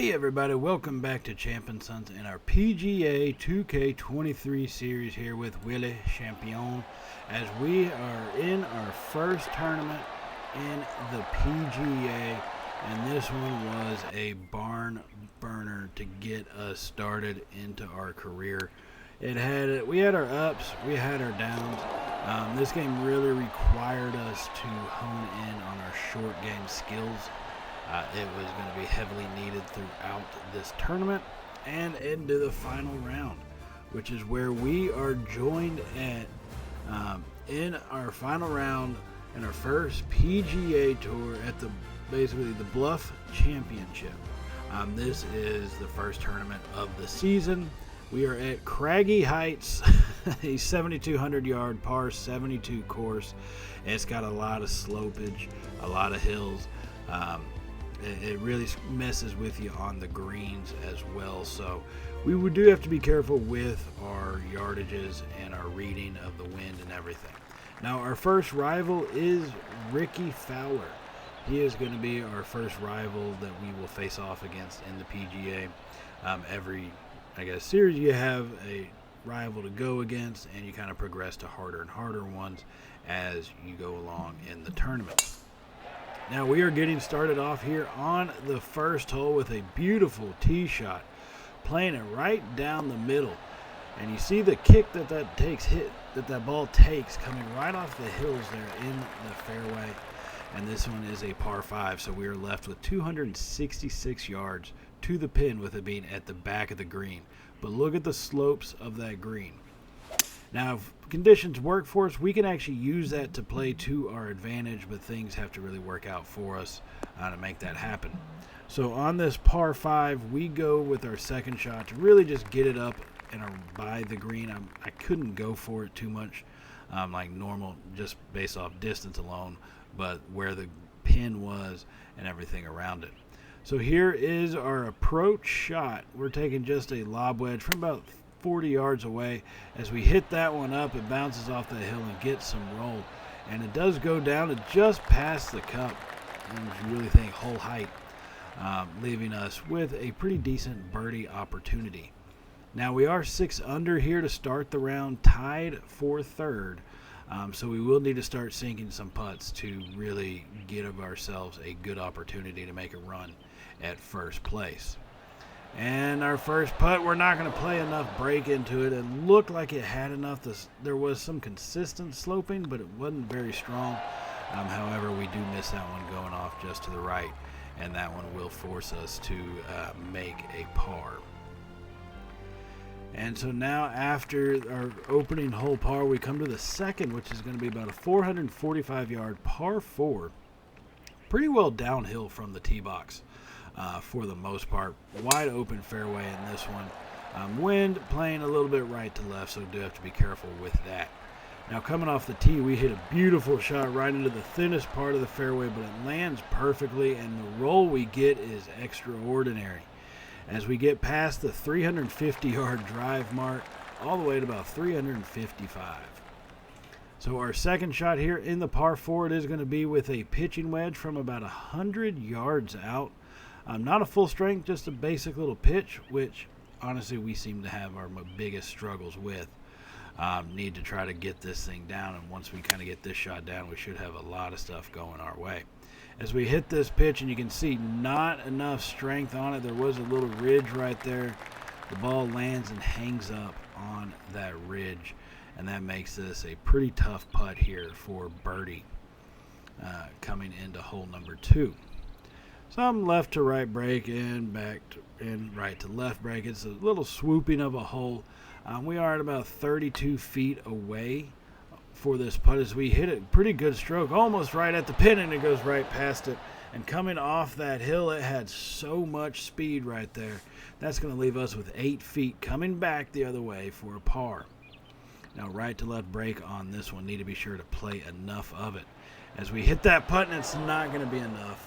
Hey everybody, welcome back to Champion Sons in our PGA 2K23 series here with Willie Champion as we are in our first tournament in the PGA, and this one was a barn burner to get us started into our career. We had our ups, we had our downs. This game really required us to hone in on our short game skills. It was going to be heavily needed throughout this tournament and into the final round, which is where we are joined at in our final round in our first PGA Tour at basically the Bluff Championship. This is the first tournament of the season. We are at Craggy Heights, a 7,200 yard par 72 course. It's got a lot of slopage, a lot of hills. It really messes with you on the greens as well, so we do have to be careful with our yardages and our reading of the wind and everything. Now our first rival is Ricky Fowler. He is going to be our first rival that we will face off against in the PGA. Every series you have a rival to go against, and you kind of progress to harder and harder ones as you go along in the tournament. Now we are getting started off here on the first hole with a beautiful tee shot, playing it right down the middle, and you see the kick that ball takes coming right off the hills there in the fairway. And this one is a par 5, so we are left with 266 yards to the pin with it being at the back of the green. But look at the slopes of that green. Now, if conditions work for us, we can actually use that to play to our advantage, but things have to really work out for us to make that happen. So on this par 5, we go with our second shot to really just get it up and by the green. I couldn't go for it too much like normal, just based off distance alone, but where the pin was and everything around it. So here is our approach shot. We're taking just a lob wedge from about 40 yards away. As we hit that one up, it bounces off the hill and gets some roll, and it does go down to just past the cup, and if you really think hole height, leaving us with a pretty decent birdie opportunity. Now we are 6 under here to start the round, tied for third, so we will need to start sinking some putts to really give ourselves a good opportunity to make a run at first place. And our first putt, we're not going to play enough break into it. It looked like it had enough. There was some consistent sloping, but it wasn't very strong. However, we do miss that one going off just to the right, and that one will force us to make a par. And so now after our opening hole par, we come to the second, which is going to be about a 445-yard par 4. Pretty well downhill from the tee box. For the most part, wide open fairway in this one. Wind playing a little bit right to left, so do have to be careful with that. Now coming off the tee, we hit a beautiful shot right into the thinnest part of the fairway, but it lands perfectly, and the roll we get is extraordinary. As we get past the 350-yard drive mark, all the way to about 355. So our second shot here in the par 4, it is going to be with a pitching wedge from about 100 yards out. Not a full strength, just a basic little pitch, which honestly we seem to have our biggest struggles with. Need to try to get this thing down, and once we kind of get this shot down, we should have a lot of stuff going our way. As we hit this pitch, and you can see not enough strength on it. There was a little ridge right there. The ball lands and hangs up on that ridge, and that makes this a pretty tough putt here for birdie coming into hole number 2. Some left to right break and back and right to left break. It's a little swooping of a hole. We are at about 32 feet away for this putt as we hit it. Pretty good stroke, almost right at the pin, and it goes right past it. And coming off that hill, it had so much speed right there. That's going to leave us with 8 feet coming back the other way for a par. Now right to left break on this one. Need to be sure to play enough of it. As we hit that putt, and it's not going to be enough.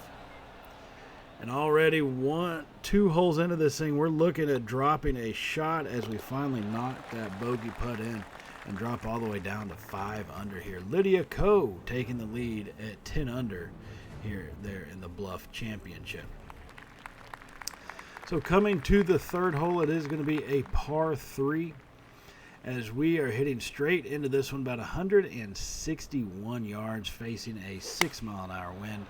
And already 2 holes into this thing, we're looking at dropping a shot as we finally knock that bogey putt in and drop all the way down to 5 under here. Lydia Ko taking the lead at 10 under there in the Bluff Championship. So coming to the third hole, it is going to be a par 3, as we are hitting straight into this one, about 161 yards, facing a 6-mile-an-hour wind,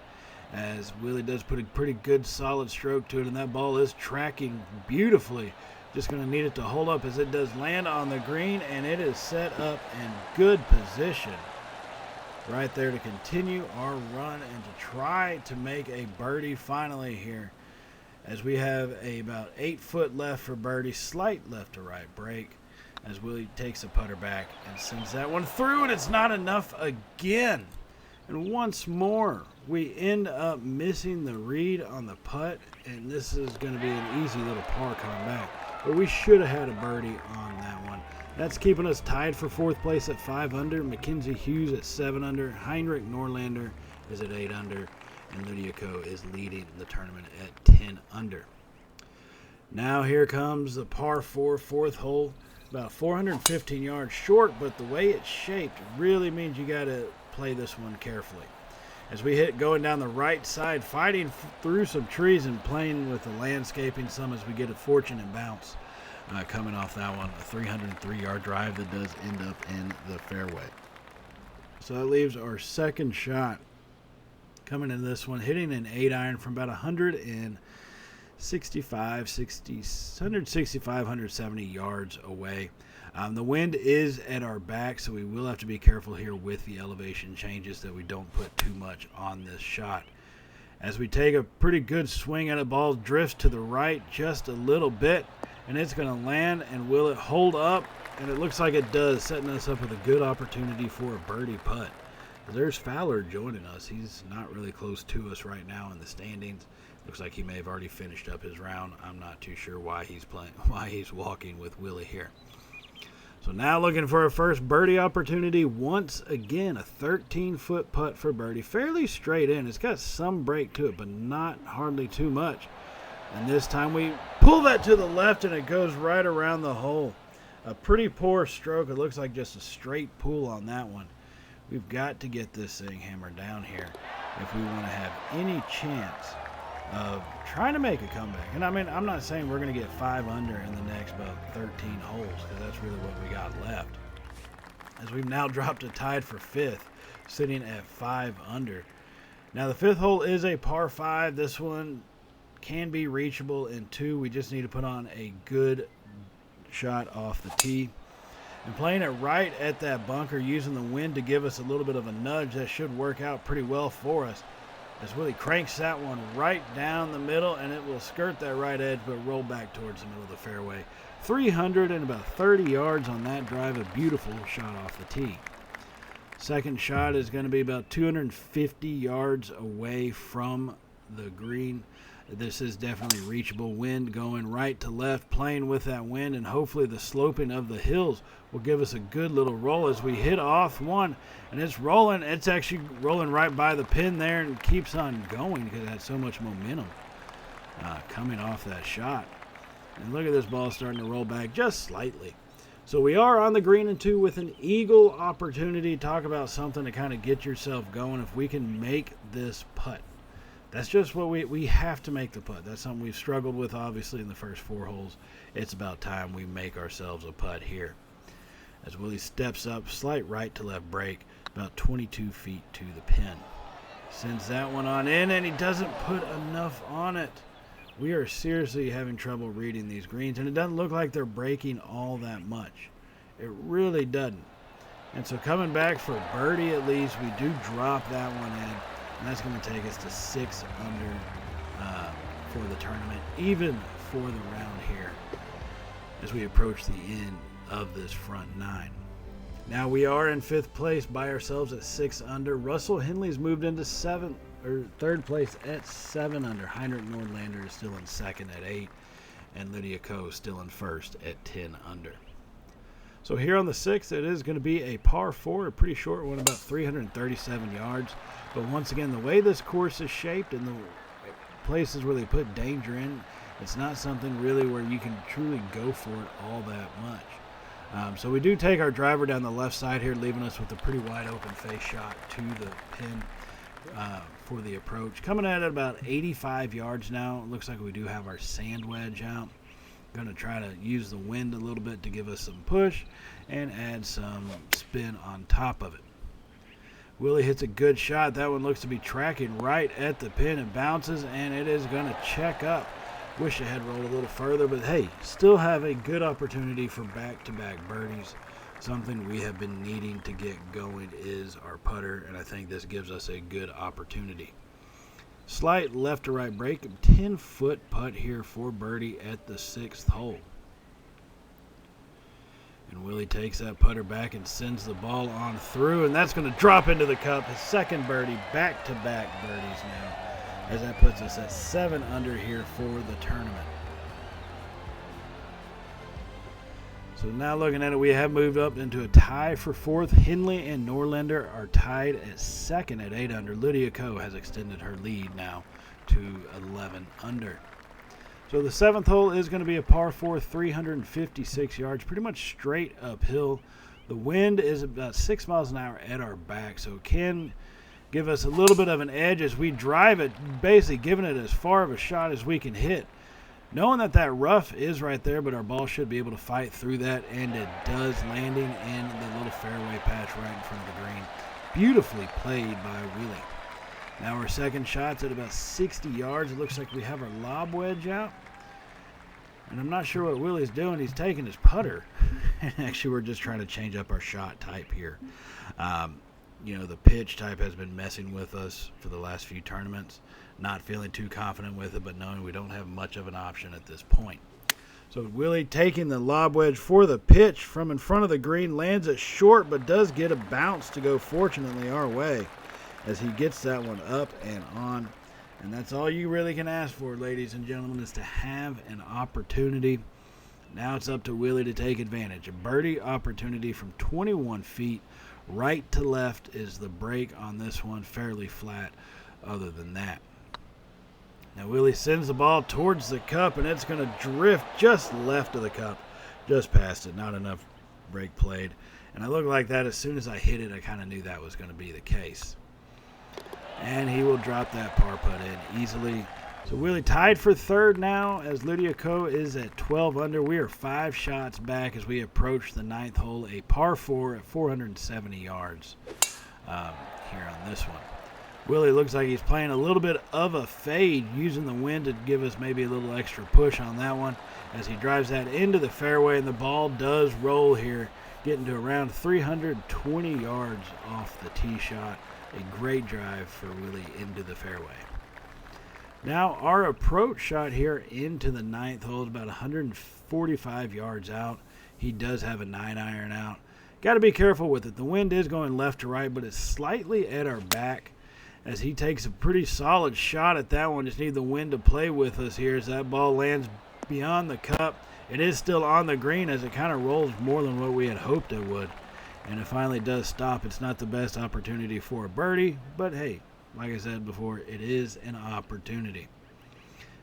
as Willie does put a pretty good solid stroke to it, and that ball is tracking beautifully. Just going to need it to hold up as it does land on the green, and it is set up in good position right there to continue our run and to try to make a birdie finally here, as we have about 8 foot left for birdie, slight left to right break, as Willie takes a putter back and sends that one through, and it's not enough again. And once more, we end up missing the read on the putt, and this is going to be an easy little par coming back. But we should have had a birdie on that one. That's keeping us tied for 4th place at 5 under. Mackenzie Hughes at 7 under. Heinrich Norlander is at 8 under. And Lydia Ko is leading the tournament at 10 under. Now here comes the par 4, 4th hole. About 415 yards short, but the way it's shaped really means you got to play this one carefully. As we hit going down the right side, fighting through some trees and playing with the landscaping some as we get a fortunate bounce coming off that one. A 303-yard drive that does end up in the fairway. So that leaves our second shot coming into this one, hitting an 8-iron from about 170 yards away. The wind is at our back, so we will have to be careful here with the elevation changes that we don't put too much on this shot. As we take a pretty good swing at the ball, drifts to the right just a little bit, and it's going to land, and will it hold up? And it looks like it does, setting us up with a good opportunity for a birdie putt. There's Fowler joining us. He's not really close to us right now in the standings. Looks like he may have already finished up his round. I'm not too sure why he's walking with Willie here. So now looking for a first birdie opportunity. Once again, a 13-foot putt for birdie. Fairly straight in. It's got some break to it, but not hardly too much. And this time we pull that to the left, and it goes right around the hole. A pretty poor stroke. It looks like just a straight pull on that one. We've got to get this thing hammered down here if we want to have any chance of trying to make a comeback. And I mean, I'm not saying we're going to get 5 under in the next about 13 holes, because that's really what we got left. As we've now dropped a tied for 5th, sitting at 5 under. Now the 5th hole is a par 5. This one can be reachable in 2. We just need to put on a good shot off the tee. And playing it right at that bunker, using the wind to give us a little bit of a nudge, that should work out pretty well for us. As Willie cranks that one right down the middle, and it will skirt that right edge but roll back towards the middle of the fairway. 330 yards on that drive, a beautiful shot off the tee. Second shot is going to be about 250 yards away from the green. This is definitely reachable. Wind going right to left, playing with that wind, and hopefully the sloping of the hills will give us a good little roll as we hit off one, and it's rolling. It's actually rolling right by the pin there and keeps on going because it had so much momentum coming off that shot. And look at this ball starting to roll back just slightly. So we are on the green in 2 with an eagle opportunity. Talk about something to kind of get yourself going. If we can make this putt, that's just what we have to make the putt. That's something we've struggled with, obviously, in the first 4 holes. It's about time we make ourselves a putt here. As Willie steps up, slight right to left break, about 22 feet to the pin. Sends that one on in, and he doesn't put enough on it. We are seriously having trouble reading these greens, and it doesn't look like they're breaking all that much. It really doesn't. And so coming back for birdie at least, we do drop that one in. And that's going to take us to 6 under for the tournament, even for the round here, as we approach the end of this front 9. Now we are in 5th place by ourselves at 6 under. Russell Henley's moved into 3rd place at 7 under. Heinrich Nordlander is still in 2nd at 8, and Lydia Ko still in 1st at 10 under. So here on the 6th, it is going to be a par 4, a pretty short one, about 337 yards. But once again, the way this course is shaped and the places where they put danger in, it's not something really where you can truly go for it all that much. So we do take our driver down the left side here, leaving us with a pretty wide open face shot to the pin for the approach. Coming at about 85 yards now. It looks like we do have our sand wedge out. Going to try to use the wind a little bit to give us some push and add some spin on top of it. Willie hits a good shot. That one looks to be tracking right at the pin. It bounces, and it is going to check up. Wish it had rolled a little further, but hey, still have a good opportunity for back-to-back birdies. Something we have been needing to get going is our putter, and I think this gives us a good opportunity. Slight left to right break, 10-foot putt here for birdie at the 6th hole. And Willie takes that putter back and sends the ball on through, and that's going to drop into the cup. His second birdie, back-to-back birdies now, as that puts us at 7 under here for the tournament. So now looking at it, we have moved up into a tie for 4th. Henley and Norlander are tied at 2nd at 8 under. Lydia Ko has extended her lead now to 11 under. So the 7th hole is going to be a par 4, 356 yards, pretty much straight uphill. The wind is about 6 miles an hour at our back, so it can give us a little bit of an edge as we drive it, basically giving it as far of a shot as we can hit. Knowing that that rough is right there, but our ball should be able to fight through that, and it does, landing in the little fairway patch right in front of the green. Beautifully played by Willie. Now our second shot's at about 60 yards. It looks like we have our lob wedge out. And I'm not sure what Willie's doing. He's taking his putter. Actually, we're just trying to change up our shot type here. The pitch type has been messing with us for the last few tournaments. Not feeling too confident with it, but knowing we don't have much of an option at this point. So Willie taking the lob wedge for the pitch from in front of the green, lands it short, but does get a bounce to go fortunately our way as he gets that one up and on. And that's all you really can ask for, ladies and gentlemen, is to have an opportunity. Now it's up to Willie to take advantage. A birdie opportunity from 21 feet. Right to left is the break on this one, fairly flat other than that. Now Willie sends the ball towards the cup, and it's going to drift just left of the cup, just past it. Not enough break played. And I looked like that as soon as I hit it. I kind of knew that was going to be the case. And he will drop that par putt in easily. So Willie tied for 3rd now as Lydia Ko is at 12 under. We are 5 shots back as we approach the 9th hole, a par 4 at 470 yards here on this one. Willie looks like he's playing a little bit of a fade, using the wind to give us maybe a little extra push on that one as he drives that into the fairway, and the ball does roll here, getting to around 320 yards off the tee shot. A great drive for Willie into the fairway. Now our approach shot here into the 9th hole is about 145 yards out. He does have a 9-iron out. Got to be careful with it. The wind is going left to right, but it's slightly at our back as he takes a pretty solid shot at that one. Just need the wind to play with us here as that ball lands beyond the cup. It is still on the green as it kind of rolls more than what we had hoped it would. And it finally does stop. It's not the best opportunity for a birdie, but hey, like I said before, it is an opportunity.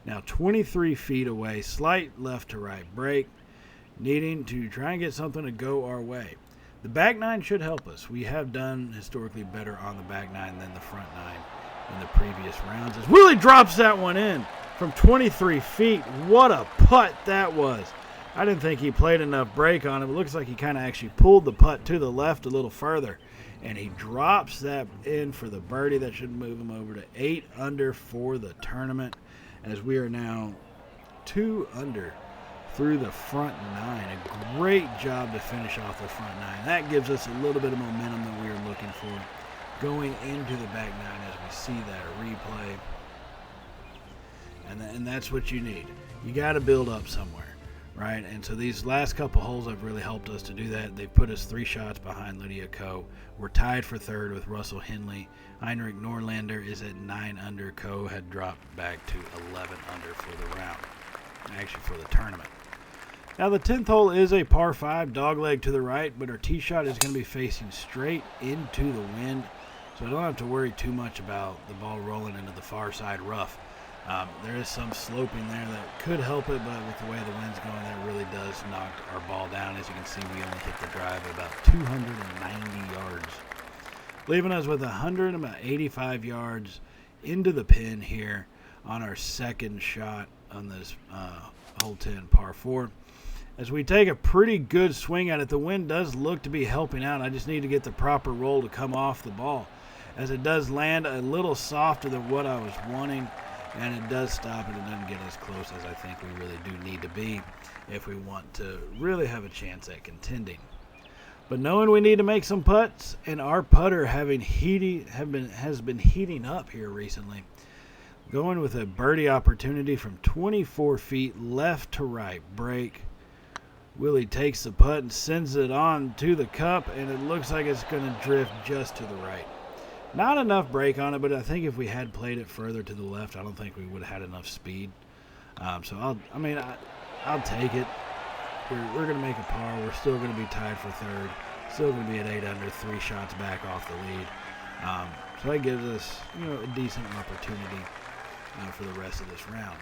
Now 23 feet away, slight left to right break, needing to try and get something to go our way. The back 9 should help us. We have done historically better on the back 9 than the front 9 in the previous rounds. As Willie drops that one in from 23 feet. What a putt that was. I didn't think he played enough break on it. It looks like he kind of actually pulled the putt to the left a little further. And he drops that in for the birdie. That should move him over to 8 under for the tournament, as we are now 2 under through the front 9. A great job to finish off the front 9. That gives us a little bit of momentum that we are looking for going into the back 9 as we see that replay. And that's what you need. You got to build up somewhere. Right, and so these last couple holes have really helped us to do that. They've put us 3 shots behind Lydia Ko. We're tied for 3rd with Russell Henley. Heinrich Norlander is at 9 under. Ko had dropped back to 11 under for the round, actually for the tournament. Now the 10th hole is a par 5, dogleg to the right, but our tee shot is going to be facing straight into the wind, so I don't have to worry too much about the ball rolling into the far side rough. There is some sloping there that could help it, but with the way the wind's going, that really does knock our ball down. As you can see, we only hit the drive about 290 yards, leaving us with 185 yards into the pin here on our second shot on this hole 10 par 4. As we take a pretty good swing at it, the wind does look to be helping out. I just need to get the proper roll to come off the ball, as it does land a little softer than what I was wanting, and it does stop, and it doesn't get as close as I think we really do need to be if we want to really have a chance at contending. But knowing we need to make some putts, and our putter has been heating up here recently, going with a birdie opportunity from 24 feet left to right break. Willie takes the putt and sends it on to the cup, and it looks like it's going to drift just to the right. Not enough break on it, but I think if we had played it further to the left, I don't think we would have had enough speed. So I'll take it. We're going to make a par. We're still going to be tied for third. Still going to be at 8 under, 3 shots back off the lead. So that gives us, a decent opportunity for the rest of this round.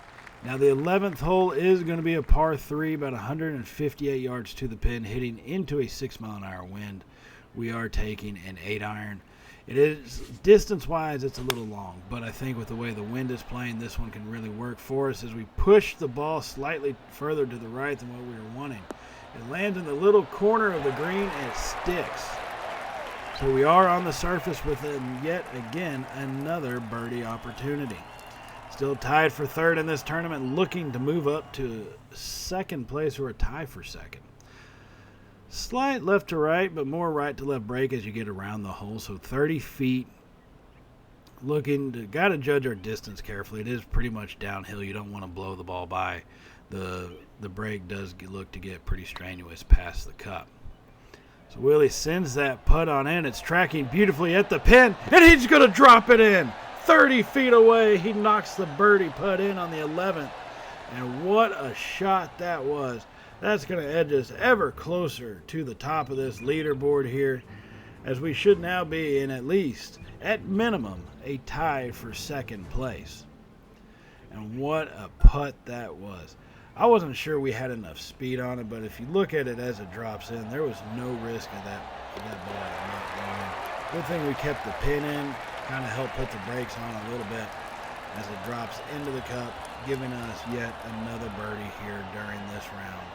Now the 11th hole is going to be a par 3, about 158 yards to the pin, hitting into a 6-mile-an-hour wind. We are taking an 8-iron. It is, distance-wise, it's a little long, but I think with the way the wind is playing, this one can really work for us as we push the ball slightly further to the right than what we were wanting. It lands in the little corner of the green, and it sticks. So we are on the surface with yet again another birdie opportunity. Still tied for third in this tournament, looking to move up to second place, or a tie for second. Slight left to right, but more right to left break as you get around the hole. So 30 feet. Got to judge our distance carefully. It is pretty much downhill. You don't want to blow the ball by. The break does look to get pretty strenuous past the cup. So Willie sends that putt on in. It's tracking beautifully at the pin, and he's going to drop it in. 30 feet away, he knocks the birdie putt in on the 11th. And what a shot that was. That's going to edge us ever closer to the top of this leaderboard here, as we should now be in at least, at minimum, a tie for second place. And what a putt that was. I wasn't sure we had enough speed on it, but if you look at it as it drops in, there was no risk of that ball not going in. Good thing we kept the pin in, kind of helped put the brakes on a little bit as it drops into the cup, giving us yet another birdie here during this round,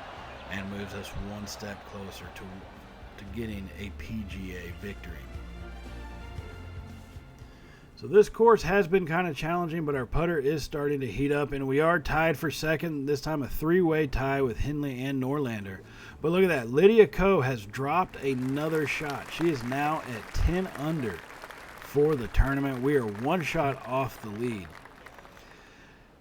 and moves us one step closer to getting a PGA victory. So this course has been kind of challenging, but our putter is starting to heat up, and we are tied for second, this time a 3-way tie with Henley and Norlander. But look at that, Lydia Ko has dropped another shot. She is now at 10 under for the tournament. We are one shot off the lead.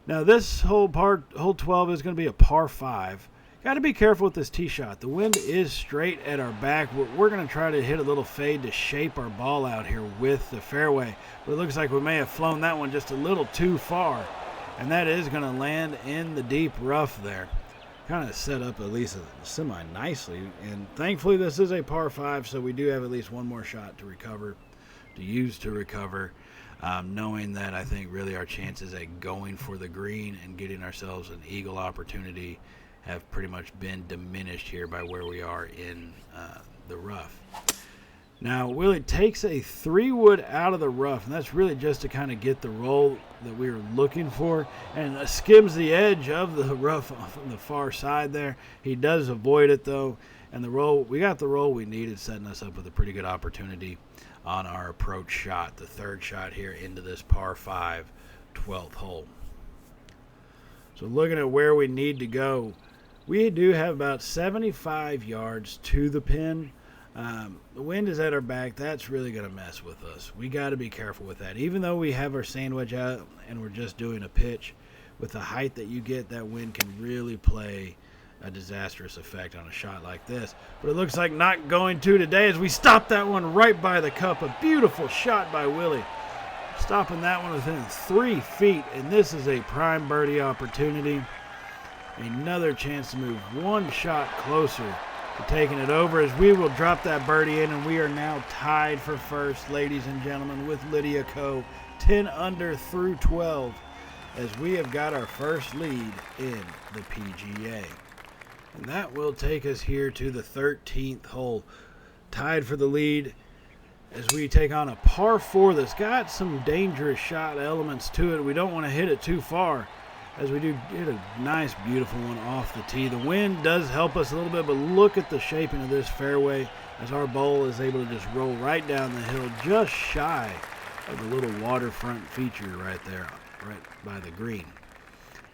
Now this hole 12 is going to be a par 5. Got to be careful with this tee shot. The wind is straight at our back. We're going to try to hit a little fade to shape our ball out here with the fairway. But it looks like we may have flown that one just a little too far. And that is going to land in the deep rough there. Kind of set up at least semi-nicely. And thankfully this is a par 5, so we do have at least one more shot to use to recover. Knowing that I think really our chances at going for the green and getting ourselves an eagle opportunity have pretty much been diminished here by where we are in the rough. Now Willie takes a 3-wood out of the rough, and that's really just to kind of get the roll that we were looking for, and skims the edge of the rough on the far side there. He does avoid it though, and we got the roll we needed, setting us up with a pretty good opportunity on our approach shot, the third shot here into this par 5 12th hole. So looking at where we need to go, we do have about 75 yards to the pin. The wind is at our back. That's really going to mess with us. We got to be careful with that. Even though we have our sand wedge out and we're just doing a pitch, with the height that you get, that wind can really play a disastrous effect on a shot like this. But it looks like not going to today, as we stop that one right by the cup. A beautiful shot by Willie, stopping that one within 3 feet, and this is a prime birdie opportunity. Another chance to move one shot closer to taking it over, as we will drop that birdie in, and we are now tied for first, ladies and gentlemen, with Lydia Ko, 10 under through 12, as we have got our first lead in the PGA. And that will take us here to the 13th hole. Tied for the lead. as we take on a par 4 that's got some dangerous shot elements to it. We don't want to hit it too far, as we do get a nice, beautiful one off the tee. The wind does help us a little bit, but look at the shaping of this fairway as our ball is able to just roll right down the hill, just shy of the little waterfront feature right there, right by the green.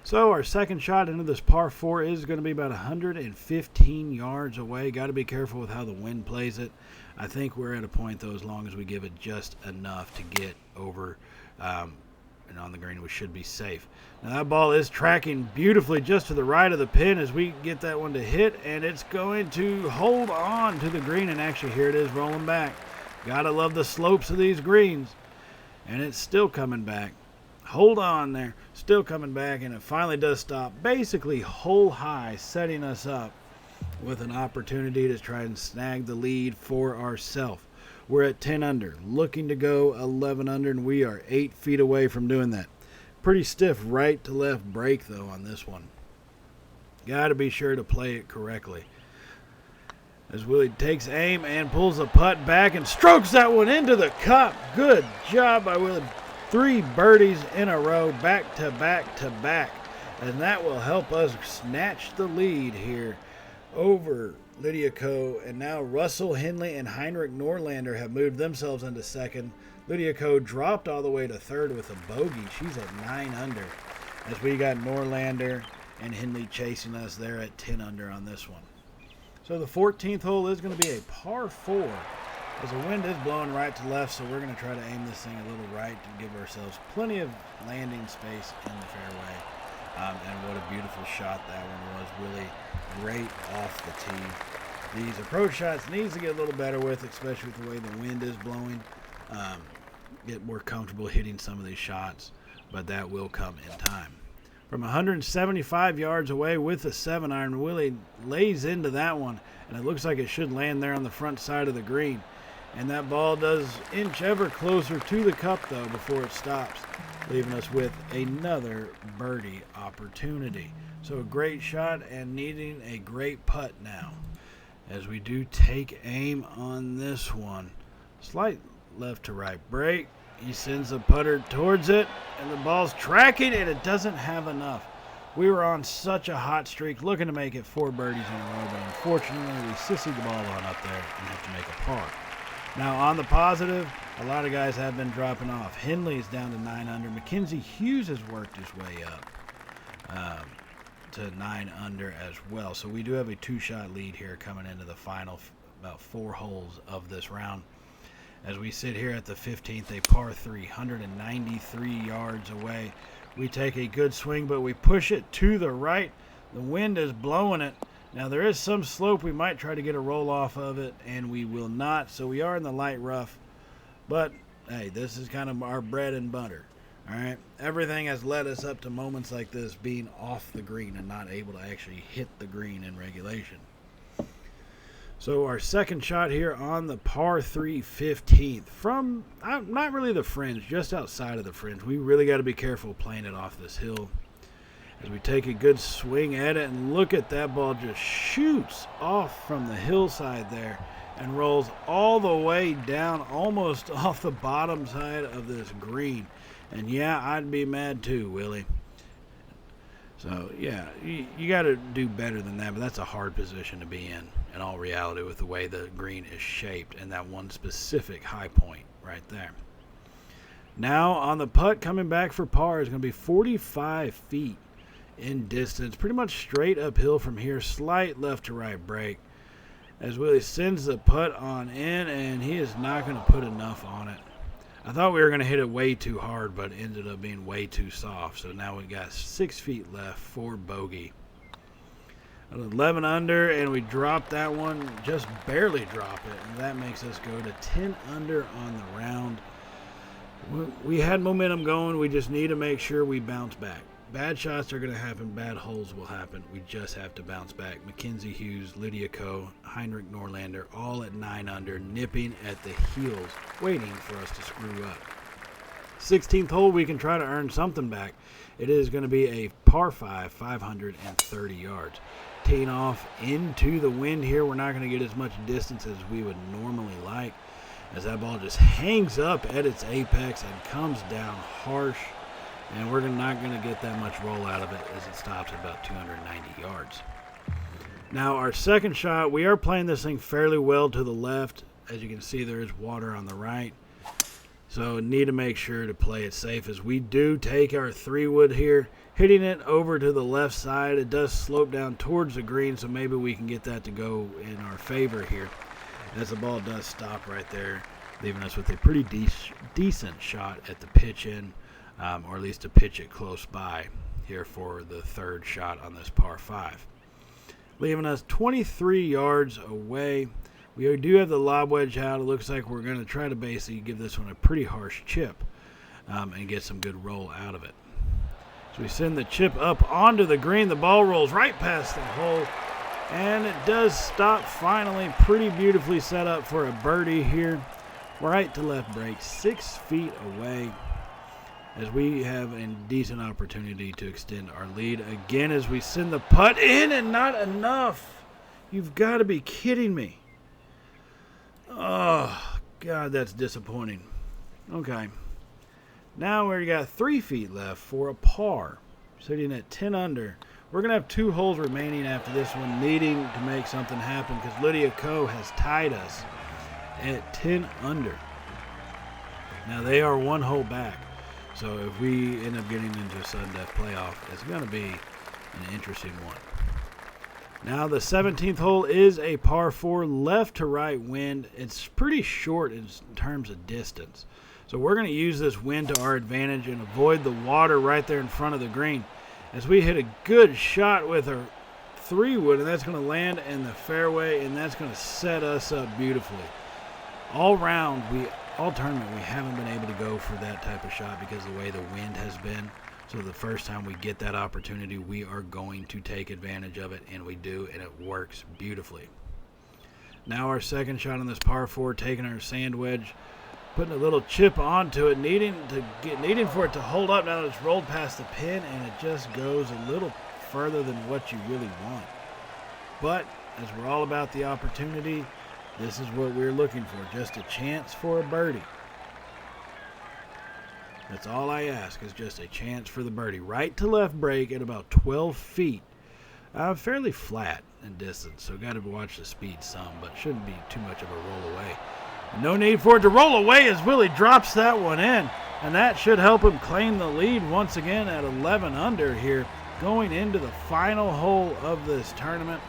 So our second shot into this par 4 is going to be about 115 yards away. Got to be careful with how the wind plays it. I think we're at a point, though, as long as we give it just enough to get over and on the green, we should be safe. Now that ball is tracking beautifully just to the right of the pin as we get that one to hit, and it's going to hold on to the green, and actually here it is rolling back. Gotta love the slopes of these greens, and it's still coming back. Hold on there, still coming back, and it finally does stop, basically hole high, setting us up with an opportunity to try and snag the lead for ourselves. We're at 10 under, looking to go 11 under, and we are 8 feet away from doing that. Pretty stiff right to left break, though, on this one. Got to be sure to play it correctly. As Willie takes aim and pulls the putt back and strokes that one into the cup. Good job by Willie. 3 birdies in a row, back to back to back. And that will help us snatch the lead here over Lydia Ko, and now Russell Henley and Heinrich Norlander have moved themselves into second. Lydia Ko dropped all the way to third with a bogey. She's at 9 under, as we got Norlander and Henley chasing us there at 10 under on this one. So the 14th hole is going to be a par 4, as the wind is blowing right to left, so we're going to try to aim this thing a little right to give ourselves plenty of landing space in the fairway. And what a beautiful shot that one was. Really great off the tee. These approach shots needs to get a little better with, especially with the way the wind is blowing. Get more comfortable hitting some of these shots, but that will come in time. From 175 yards away with the 7-iron, Willie lays into that one, and it looks like it should land there on the front side of the green. And that ball does inch ever closer to the cup, though, before it stops, leaving us with another birdie opportunity. So a great shot and needing a great putt now, as we do take aim on this one. Slight left to right break. He sends the putter towards it, and the ball's tracking, and it doesn't have enough. We were on such a hot streak, looking to make it 4 birdies in a row, but unfortunately we sissied the ball on up there and have to make a par. Now on the positive, a lot of guys have been dropping off. Henley's down to 9 under. Mackenzie Hughes has worked his way up to 9 under as well. So we do have a 2-shot lead here coming into the final about 4 holes of this round. As we sit here at the 15th, a par 3, 193 yards away. We take a good swing, but we push it to the right. The wind is blowing it. Now there is some slope. We might try to get a roll off of it, and we will not. So we are in the light rough. But, hey, this is kind of our bread and butter. All right? Everything has led us up to moments like this being off the green and not able to actually hit the green in regulation. So our second shot here on the par 3 15th from not really the fringe, just outside of the fringe. We really got to be careful playing it off this hill as we take a good swing at it, and look at that ball just shoots off from the hillside there and rolls all the way down almost off the bottom side of this green. And yeah, I'd be mad too, Willie. So yeah, you got to do better than that, but that's a hard position to be in all reality, with the way the green is shaped and that one specific high point right there. Now on the putt, coming back for par, is going to be 45 feet in distance, pretty much straight uphill from here, slight left to right break, as Willie sends the putt on in, and he is not going to put enough on it. I thought we were going to hit it way too hard, but ended up being way too soft. So now we got 6 feet left for bogey. 11 under, and we drop that one, just barely drop it, and that makes us go to 10 under on the round. We had momentum going. We just need to make sure we bounce back. Bad shots are going to happen. Bad holes will happen. We just have to bounce back. Mackenzie Hughes, Lydia Ko, Heinrich Norlander, all at 9 under, nipping at the heels, waiting for us to screw up. 16th hole, we can try to earn something back. It is going to be a par 5, 530 yards. Teeing off into the wind here. We're not going to get as much distance as we would normally like. as that ball just hangs up at its apex and comes down harsh. And we're not going to get that much roll out of it as it stops at about 290 yards. Now our second shot, we are playing this thing fairly well to the left. As you can see, there is water on the right. So need to make sure to play it safe as we do take our 3-wood here, hitting it over to the left side. It does slope down towards the green, so maybe we can get that to go in our favor here, as the ball does stop right there, leaving us with a pretty decent shot at the pitch in, or at least to pitch it close by here for the third shot on this par 5. Leaving us 23 yards away. We do have the lob wedge out. It looks like we're going to try to basically give this one a pretty harsh chip and get some good roll out of it. So we send the chip up onto the green. The ball rolls right past the hole, and it does stop finally. Pretty beautifully set up for a birdie here. Right to left break, 6 feet away, as we have a decent opportunity to extend our lead. Again, as we send the putt in, and not enough. You've got to be kidding me. Oh, God, that's disappointing. Okay. Now we got 3 feet left for a par, sitting at 10 under. We're going to have 2 holes remaining after this one, needing to make something happen because Lydia Ko has tied us at 10 under. Now they are 1 hole back. So if we end up getting into a sudden death playoff, it's going to be an interesting one. Now the 17th hole is a par 4, left to right wind. It's pretty short in terms of distance. So we're going to use this wind to our advantage and avoid the water right there in front of the green, as we hit a good shot with our 3-wood, and that's going to land in the fairway, and that's going to set us up beautifully. All tournament, we haven't been able to go for that type of shot because of the way the wind has been. So the first time we get that opportunity, we are going to take advantage of it, and we do, and it works beautifully. Now our second shot on this par 4, taking our sand wedge, putting a little chip onto it, needing for it to hold up now that it's rolled past the pin, and it just goes a little further than what you really want. But as we're all about the opportunity, this is what we're looking for, just a chance for a birdie. That's all I ask, is just a chance for the birdie. Right to left break at about 12 feet. Fairly flat in distance, so got to watch the speed some, but shouldn't be too much of a roll away. No need for it to roll away as Willie drops that one in, and that should help him claim the lead once again at 11 under here, going into the final hole of this tournament.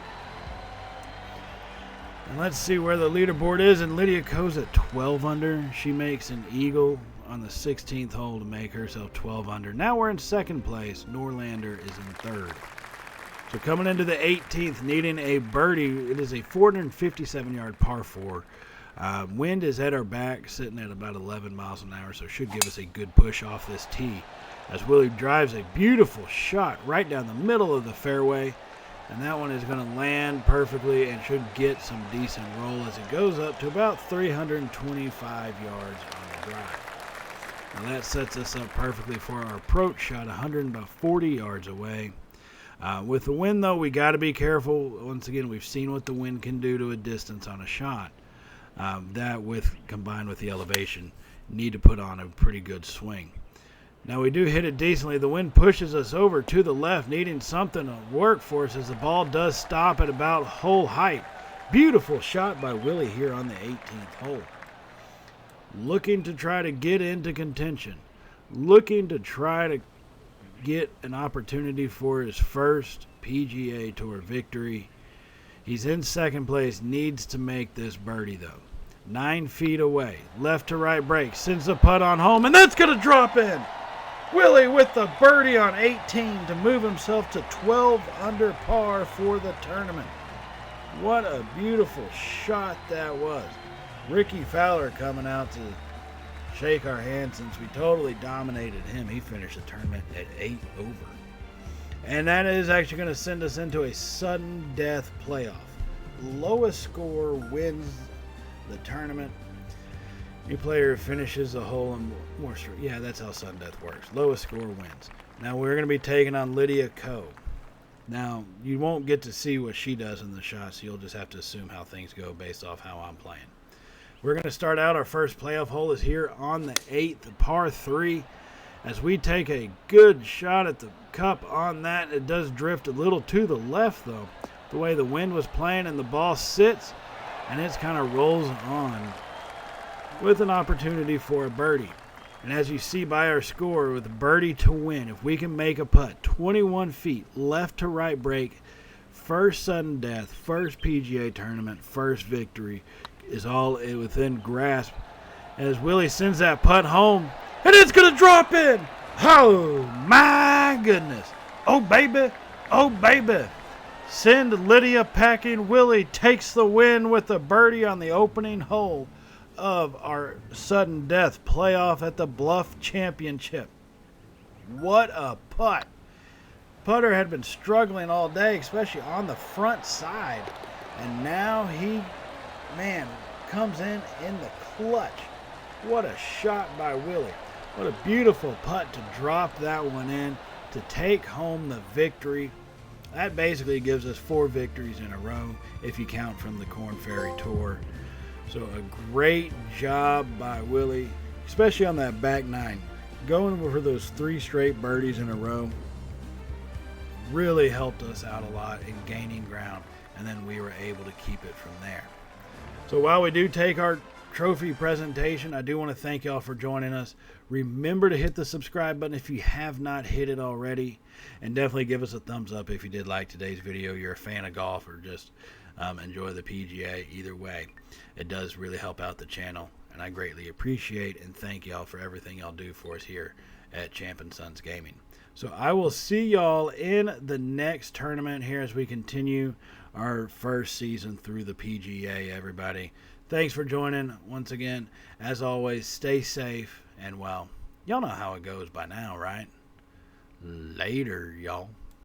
And let's see where the leaderboard is, and Lydia Ko's at 12 under. She makes an eagle on the 16th hole to make herself 12 under. Now we're in second place. Norlander is in third. So coming into the 18th, needing a birdie, it is a 457-yard par 4. Wind is at our back, sitting at about 11 miles an hour, so should give us a good push off this tee, as Willie drives a beautiful shot right down the middle of the fairway, and that one is going to land perfectly and should get some decent roll as it goes up to about 325 yards on the drive. Now that sets us up perfectly for our approach shot, 140 yards away. With the wind, though, we got to be careful. Once again, we've seen what the wind can do to a distance on a shot. That combined with the elevation, need to put on a pretty good swing. Now we do hit it decently. The wind pushes us over to the left, needing something to work for us as the ball does stop at about hole height. Beautiful shot by Willie here on the 18th hole. Looking to try to get into contention. Looking to try to get an opportunity for his first PGA Tour victory. He's in second place, needs to make this birdie though. 9 feet away, left to right break, sends the putt on home, and that's going to drop in. Willie with the birdie on 18 to move himself to 12 under par for the tournament. What a beautiful shot that was. Ricky Fowler coming out to shake our hand since we totally dominated him. He finished the tournament at 8 over. And that is actually going to send us into a sudden death playoff. Lowest score wins the tournament. New player finishes a hole in more. Yeah, that's how sudden death works. Lowest score wins. Now we're going to be taking on Lydia Ko. Now, you won't get to see what she does in the shots. You'll just have to assume how things go based off how I'm playing. We're going to start out. Our first playoff hole is here on the 8th, par 3. As we take a good shot at the cup on that, it does drift a little to the left, though, the way the wind was playing, and the ball sits, and it kind of rolls on with an opportunity for a birdie. And as you see by our score, with a birdie to win, if we can make a putt 21 feet left to right break, first sudden death, first PGA tournament, first victory is all within grasp. As Willie sends that putt home, and it's going to drop in. Oh, my goodness. Oh, baby. Oh, baby. Send Lydia packing. Willie takes the win with a birdie on the opening hole of our sudden death playoff at the Bluff Championship. What a putt. Putter had been struggling all day, especially on the front side. And now he, comes in the clutch. What a shot by Willie. What a beautiful putt to drop that one in to take home the victory. That basically gives us 4 victories in a row if you count from the Korn Ferry Tour. So a great job by Willie, especially on that back 9. Going for those 3 straight birdies in a row really helped us out a lot in gaining ground, and then we were able to keep it from there. So while we do take our trophy presentation, I do want to thank y'all for joining us. Remember to hit the subscribe button if you have not hit it already, and definitely give us a thumbs up if you did like today's video. You're a fan of golf or just enjoy the PGA. Either way, it does really help out the channel, and I greatly appreciate and thank y'all for everything y'all do for us here at Champ & Sons Gaming. So I will see y'all in the next tournament here as we continue our first season through the PGA, everybody. Thanks for joining once again. As always, stay safe, and well, y'all know how it goes by now, right? Later, y'all.